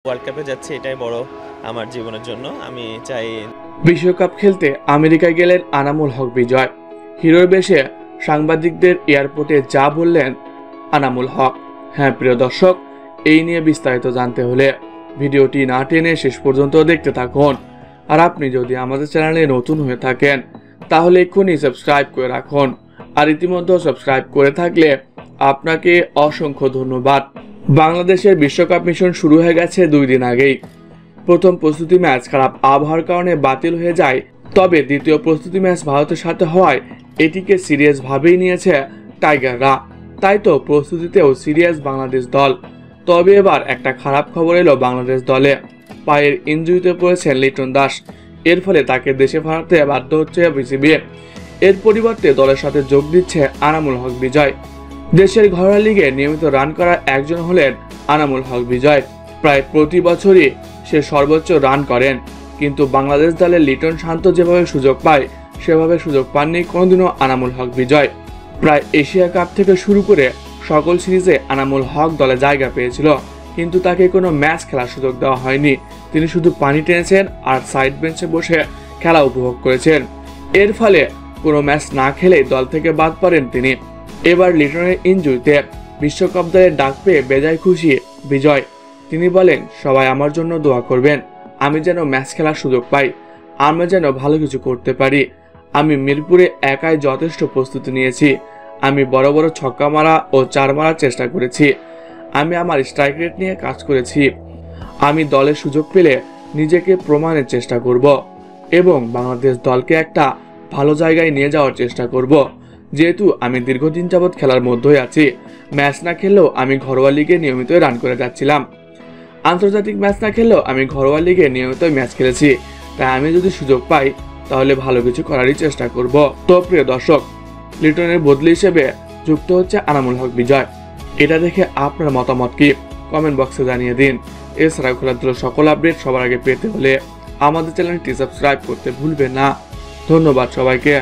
World কাপে যাচ্ছে, এটাই বড় আমার জীবনের জন্য। আমি চাই বিশ্বকাপ খেলতে আমেরিকায় গেলেন আনামুল হক বিজয়। হিরোর বেশে সাংবাদিকদের এয়ারপোর্টে যা বললেন আনামুল হক। হ্যাঁ প্রিয় দর্শক, এই নিয়ে বিস্তারিত জানতে হলে ভিডিওটি না টেনে শেষ পর্যন্ত দেখতে থাকুন। আর আপনি যদি আমাদের চ্যানেলে নতুন হয়ে থাকেন তাহলে এক্ষুনি সাবস্ক্রাইব করে রাখুন। আর ইতিমধ্যে সাবস্ক্রাইব করে থাকলে আপনাকে অসংখ্য ধন্যবাদ। বাংলাদেশের বিশ্বকাপ মিশন শুরু হয়ে গেছে 2 দিন আগেই। প্রথম প্রস্তুতি ম্যাচ খারাপ আবহাওয়ার কারণে বাতিল হয়ে যায়, তবে দ্বিতীয় প্রস্তুতি ম্যাচ ভারতের সাথে হওয়ায় এটিকে সিরিয়াস ভাবেই নিয়েছে টাইগাররা। তাই তো প্রস্তুতিতেও সিরিয়াস বাংলাদেশ দল। তবে এবার একটা খারাপ খবর এলো বাংলাদেশ দলে। পায়ের ইনজুরিতে পড়েছেন লিটন দাস। এর ফলে তাকে দেশে ফেরাতে বাধ্য হচ্ছে বিসিবি। এর পরিবর্তে দলের সাথে যোগ দিচ্ছে আনামুল হক বিজয়। দেশের ঘরোয়া লিগে নিয়মিত রান করা একজন হলেন আনামুল হক বিজয়। প্রায় প্রতি বছরই সে সর্বোচ্চ রান করেন, কিন্তু বাংলাদেশ দলে লিটন শান্ত যেভাবে সুযোগ পায় সেভাবে সুযোগ পাননি কোনোদিনও আনামুল হক বিজয়। প্রায় এশিয়া কাপ থেকে শুরু করে সকল সিরিজে আনামুল হক দলে জায়গা পেয়েছিল, কিন্তু তাকে কোনো ম্যাচ খেলার সুযোগ দেওয়া হয়নি। তিনি শুধু পানি টেনেছেন আর সাইড বেঞ্চে বসে খেলা উপভোগ করেছেন। এর ফলে কোনো ম্যাচ না খেলেই দল থেকে বাদ পড়েন তিনি। এবার লিটনের ইনজুরিতে বিশ্বকাপ দলের ডাক পেয়ে বেজায় খুশি বিজয়। তিনি বলেন, সবাই আমার জন্য দোয়া করবেন, আমি যেন ম্যাচ খেলার সুযোগ পাই, আমরা যেন ভালো কিছু করতে পারি। আমি মিরপুরে একাই যথেষ্ট প্রস্তুতি নিয়েছি। আমি বড় বড় ছক্কা মারা ও 4 মারার চেষ্টা করেছি। আমি আমার স্ট্রাইক রেট নিয়ে কাজ করেছি। আমি দলের সুযোগ পেলে নিজেকে প্রমাণের চেষ্টা করব এবং বাংলাদেশ দলকে একটা ভালো জায়গায় নিয়ে যাওয়ার চেষ্টা করব। যেহেতু আমি দীর্ঘদিন যাবৎ খেলার মধ্যেই আছি, ম্যাচ না খেললেও আমি ঘরোয়া লিগে নিয়মিত রান করে যাচ্ছিলাম। আন্তর্জাতিক ম্যাচ না খেললেও আমি ঘরোয়া লিগে নিয়মিত ম্যাচ খেলেছি। তাই আমি যদি সুযোগ পাই তাহলে ভালো কিছু করারই চেষ্টা করব। তো প্রিয় দর্শক, লিটনের বদলি হিসেবে যুক্ত হচ্ছে আনামুল হক বিজয়। এটা দেখে আপনার মতামত কি কমেন্ট বক্সে জানিয়ে দিন। এছাড়া খেলাধুলার সকল আপডেট সবার আগে পেতে হলে আমাদের চ্যানেলটি সাবস্ক্রাইব করতে ভুলবেন না। ধন্যবাদ সবাইকে।